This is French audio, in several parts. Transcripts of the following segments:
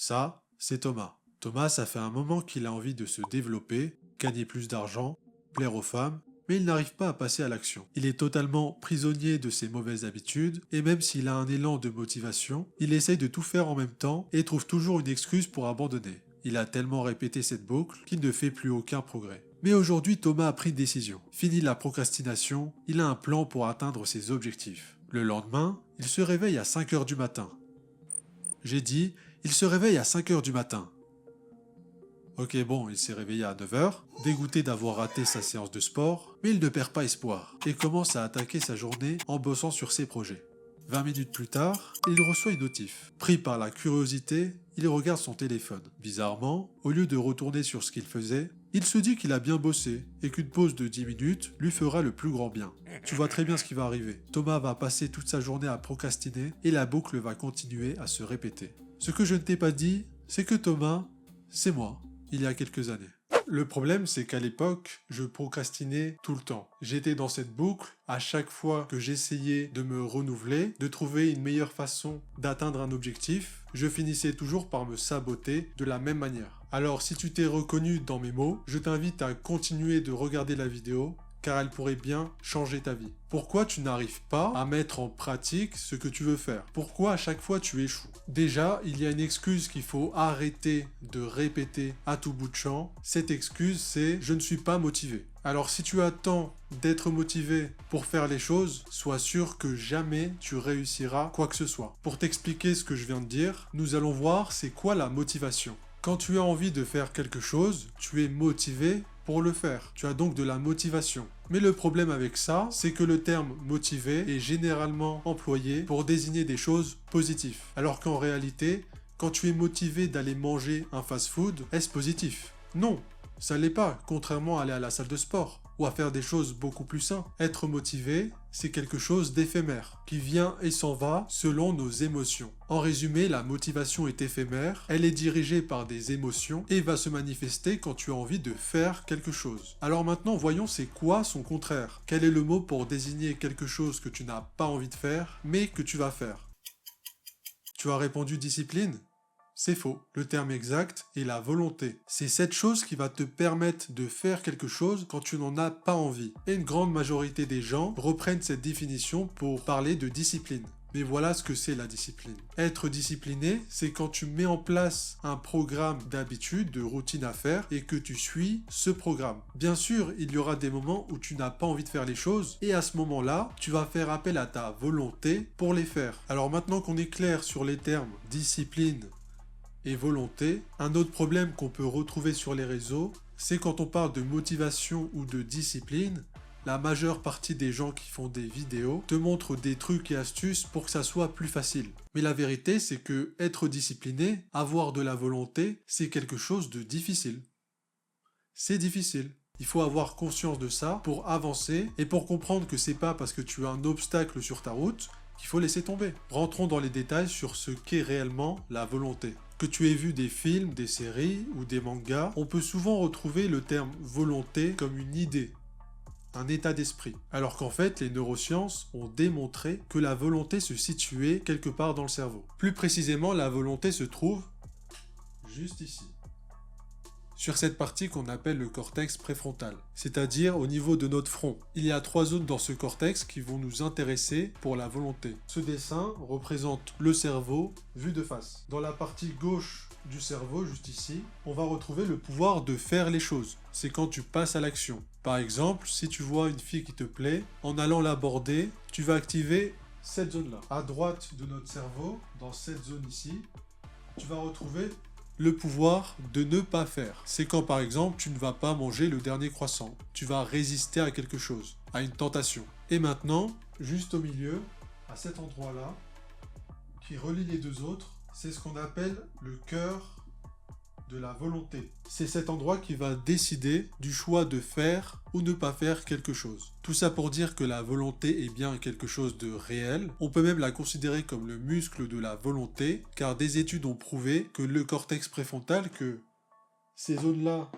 Ça, c'est Thomas. Thomas, ça fait un moment qu'il a envie de se développer, gagner plus d'argent, plaire aux femmes, mais il n'arrive pas à passer à l'action. Il est totalement prisonnier de ses mauvaises habitudes, et même s'il a un élan de motivation, il essaye de tout faire en même temps et trouve toujours une excuse pour abandonner. Il a tellement répété cette boucle qu'il ne fait plus aucun progrès. Mais aujourd'hui, Thomas a pris une décision. Fini la procrastination, il a un plan pour atteindre ses objectifs. Le lendemain, il se réveille à 5 heures du matin. J'ai dit, il se réveille à 5 heures du matin. Ok, bon, il s'est réveillé à 9 heures, dégoûté d'avoir raté sa séance de sport, mais il ne perd pas espoir et commence à attaquer sa journée en bossant sur ses projets. 20 minutes plus tard, il reçoit une notif. Pris par la curiosité, il regarde son téléphone. Bizarrement, au lieu de retourner sur ce qu'il faisait, il se dit qu'il a bien bossé et qu'une pause de 10 minutes lui fera le plus grand bien. Tu vois très bien ce qui va arriver. Thomas va passer toute sa journée à procrastiner et la boucle va continuer à se répéter. Ce que je ne t'ai pas dit, c'est que Thomas, c'est moi, il y a quelques années. Le problème, c'est qu'à l'époque, je procrastinais tout le temps. J'étais dans cette boucle, à chaque fois que j'essayais de me renouveler, de trouver une meilleure façon d'atteindre un objectif, je finissais toujours par me saboter de la même manière. Alors, si tu t'es reconnu dans mes mots, je t'invite à continuer de regarder la vidéo, car elle pourrait bien changer ta vie. Pourquoi tu n'arrives pas à mettre en pratique ce que tu veux faire? Pourquoi à chaque fois tu échoues? Déjà, il y a une excuse qu'il faut arrêter de répéter à tout bout de champ. Cette excuse, c'est « je ne suis pas motivé ». Alors si tu attends d'être motivé pour faire les choses, sois sûr que jamais tu réussiras quoi que ce soit. Pour t'expliquer ce que je viens de dire, nous allons voir c'est quoi la motivation. Quand tu as envie de faire quelque chose, tu es motivé pour le faire. Tu as donc de la motivation. Mais le problème avec ça, c'est que le terme motivé est généralement employé pour désigner des choses positives. Alors qu'en réalité, quand tu es motivé d'aller manger un fast-food, est-ce positif? Non, ça l'est pas, contrairement à aller à la salle de sport ou à faire des choses beaucoup plus saines. Être motivé, c'est quelque chose d'éphémère, qui vient et s'en va selon nos émotions. En résumé, la motivation est éphémère, elle est dirigée par des émotions et va se manifester quand tu as envie de faire quelque chose. Alors maintenant, voyons c'est quoi son contraire. Quel est le mot pour désigner quelque chose que tu n'as pas envie de faire, mais que tu vas faire? Tu as répondu discipline? C'est faux. Le terme exact est la volonté. C'est cette chose qui va te permettre de faire quelque chose quand tu n'en as pas envie. Et une grande majorité des gens reprennent cette définition pour parler de discipline. Mais voilà ce que c'est la discipline. Être discipliné, c'est quand tu mets en place un programme d'habitude, de routine à faire et que tu suis ce programme. Bien sûr, il y aura des moments où tu n'as pas envie de faire les choses et à ce moment-là, tu vas faire appel à ta volonté pour les faire. Alors maintenant qu'on est clair sur les termes discipline et volonté, un autre problème qu'on peut retrouver sur les réseaux, c'est quand on parle de motivation ou de discipline, la majeure partie des gens qui font des vidéos te montrent des trucs et astuces pour que ça soit plus facile. Mais la vérité, c'est que être discipliné, avoir de la volonté, c'est quelque chose de difficile. C'est difficile. Il faut avoir conscience de ça pour avancer et pour comprendre que c'est pas parce que tu as un obstacle sur ta route qu'il faut laisser tomber. Rentrons dans les détails sur ce qu'est réellement la volonté. Que tu aies vu des films, des séries ou des mangas, on peut souvent retrouver le terme volonté comme une idée, un état d'esprit. Alors qu'en fait, les neurosciences ont démontré que la volonté se situait quelque part dans le cerveau. Plus précisément, la volonté se trouve juste ici, sur cette partie qu'on appelle le cortex préfrontal, c'est-à-dire au niveau de notre front. Il y a 3 zones dans ce cortex qui vont nous intéresser pour la volonté. Ce dessin représente le cerveau vu de face. Dans la partie gauche du cerveau, juste ici, on va retrouver le pouvoir de faire les choses. C'est quand tu passes à l'action. Par exemple, si tu vois une fille qui te plaît, en allant l'aborder, tu vas activer cette zone-là. À droite de notre cerveau, dans cette zone ici, tu vas retrouver le pouvoir de ne pas faire. C'est quand par exemple tu ne vas pas manger le dernier croissant. Tu vas résister à quelque chose, à une tentation. Et maintenant, juste au milieu, à cet endroit-là, qui relie les deux autres, c'est ce qu'on appelle le cœur de la volonté. C'est cet endroit qui va décider du choix de faire ou ne pas faire quelque chose. Tout ça pour dire que la volonté est bien quelque chose de réel. On peut même la considérer comme le muscle de la volonté, car des études ont prouvé que le cortex préfrontal, que ces zones-là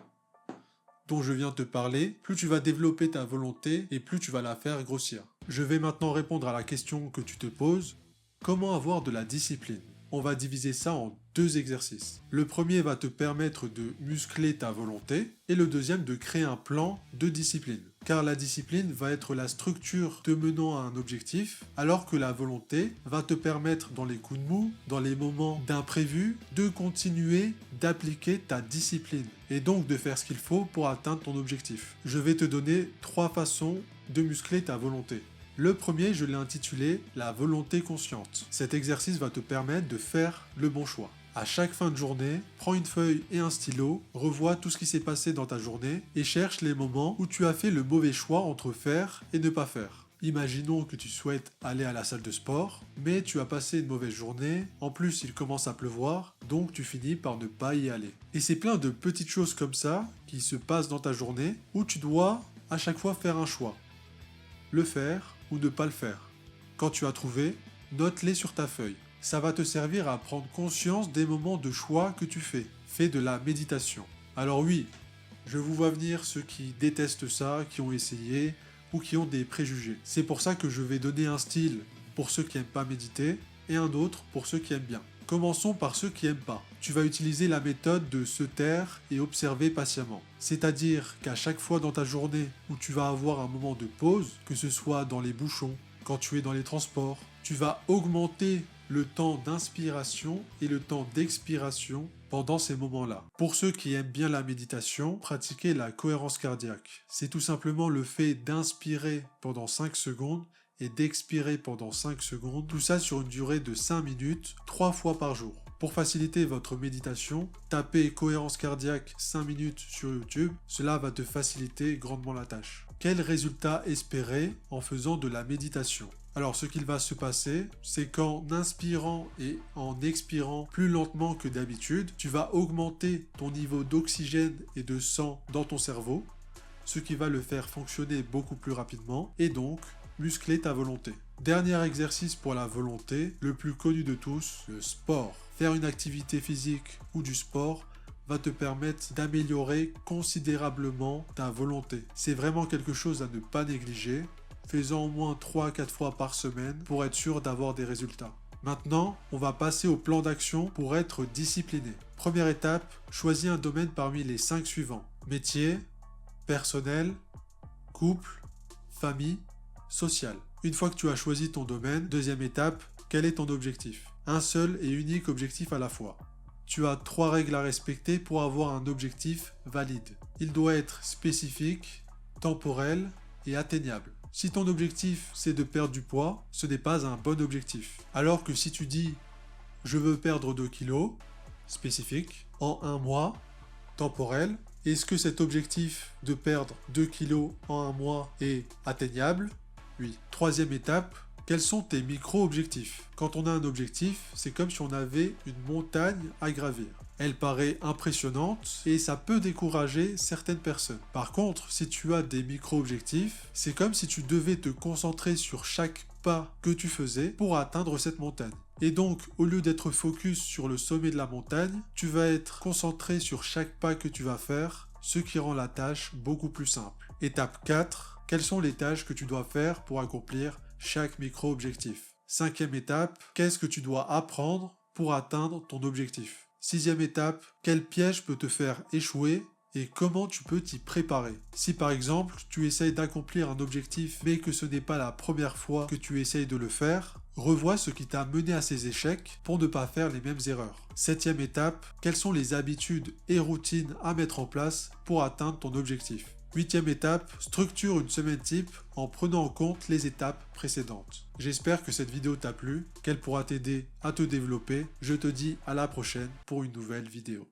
dont je viens te parler, plus tu vas développer ta volonté et plus tu vas la faire grossir. Je vais maintenant répondre à la question que tu te poses. Comment avoir de la discipline ? on va diviser ça en 2 exercices. Le premier va te permettre de muscler ta volonté et le deuxième de créer un plan de discipline. Car la discipline va être la structure te menant à un objectif, alors que la volonté va te permettre dans les coups de mou, dans les moments d'imprévu, de continuer d'appliquer ta discipline et donc de faire ce qu'il faut pour atteindre ton objectif. Je vais te donner 3 façons de muscler ta volonté. Le premier, je l'ai intitulé « La volonté consciente ». Cet exercice va te permettre de faire le bon choix. À chaque fin de journée, prends une feuille et un stylo, revois tout ce qui s'est passé dans ta journée et cherche les moments où tu as fait le mauvais choix entre faire et ne pas faire. Imaginons que tu souhaites aller à la salle de sport, mais tu as passé une mauvaise journée, en plus il commence à pleuvoir, donc tu finis par ne pas y aller. Et c'est plein de petites choses comme ça qui se passent dans ta journée où tu dois à chaque fois faire un choix. Le faire ou ne pas le faire. Quand tu as trouvé, note-les sur ta feuille. Ça va te servir à prendre conscience des moments de choix que tu fais. Fais de la méditation. Alors oui, je vous vois venir ceux qui détestent ça, qui ont essayé ou qui ont des préjugés. C'est pour ça que je vais donner un style pour ceux qui n'aiment pas méditer et un autre pour ceux qui aiment bien. Commençons par ceux qui n'aiment pas. Tu vas utiliser la méthode de se taire et observer patiemment. C'est-à-dire qu'à chaque fois dans ta journée où tu vas avoir un moment de pause, que ce soit dans les bouchons, quand tu es dans les transports, tu vas augmenter le temps d'inspiration et le temps d'expiration pendant ces moments-là. Pour ceux qui aiment bien la méditation, pratiquez la cohérence cardiaque. C'est tout simplement le fait d'inspirer pendant 5 secondes et d'expirer pendant 5 secondes, tout ça sur une durée de 5 minutes, 3 fois par jour. Pour faciliter votre méditation, tapez cohérence cardiaque 5 minutes sur YouTube, cela va te faciliter grandement la tâche. Quel résultat espérer en faisant de la méditation ? Alors ce qu'il va se passer, c'est qu'en inspirant et en expirant plus lentement que d'habitude, tu vas augmenter ton niveau d'oxygène et de sang dans ton cerveau, ce qui va le faire fonctionner beaucoup plus rapidement et donc muscler ta volonté. Dernier exercice pour la volonté, le plus connu de tous, le sport. Faire une activité physique ou du sport va te permettre d'améliorer considérablement ta volonté. C'est vraiment quelque chose à ne pas négliger. Fais-en au moins 3 à 4 fois par semaine pour être sûr d'avoir des résultats. Maintenant, on va passer au plan d'action pour être discipliné. Première étape, choisis un domaine parmi les 5 suivants. Métier, personnel, couple, famille, social. Une fois que tu as choisi ton domaine, deuxième étape, quel est ton objectif ? Un seul et unique objectif à la fois. Tu as 3 règles à respecter pour avoir un objectif valide. Il doit être spécifique, temporel et atteignable. Si ton objectif c'est de perdre du poids, ce n'est pas un bon objectif. Alors que si tu dis « je veux perdre 2 kilos », spécifique, en 1 mois, temporel, est-ce que cet objectif de perdre 2 kilos en 1 mois est atteignable ? Oui. Troisième étape, quels sont tes micro-objectifs ? Quand on a un objectif, c'est comme si on avait une montagne à gravir. Elle paraît impressionnante et ça peut décourager certaines personnes. Par contre, si tu as des micro-objectifs, c'est comme si tu devais te concentrer sur chaque pas que tu faisais pour atteindre cette montagne. Et donc, au lieu d'être focus sur le sommet de la montagne, tu vas être concentré sur chaque pas que tu vas faire, ce qui rend la tâche beaucoup plus simple. Étape 4, quelles sont les tâches que tu dois faire pour accomplir chaque micro-objectif ? Cinquième étape, qu'est-ce que tu dois apprendre pour atteindre ton objectif ? Sixième étape, quel piège peut te faire échouer et comment tu peux t'y préparer. Si par exemple, tu essayes d'accomplir un objectif mais que ce n'est pas la première fois que tu essayes de le faire, revois ce qui t'a mené à ces échecs pour ne pas faire les mêmes erreurs. Septième étape, quelles sont les habitudes et routines à mettre en place pour atteindre ton objectif. Huitième étape, structure une semaine type en prenant en compte les étapes précédentes. J'espère que cette vidéo t'a plu, qu'elle pourra t'aider à te développer. Je te dis à la prochaine pour une nouvelle vidéo.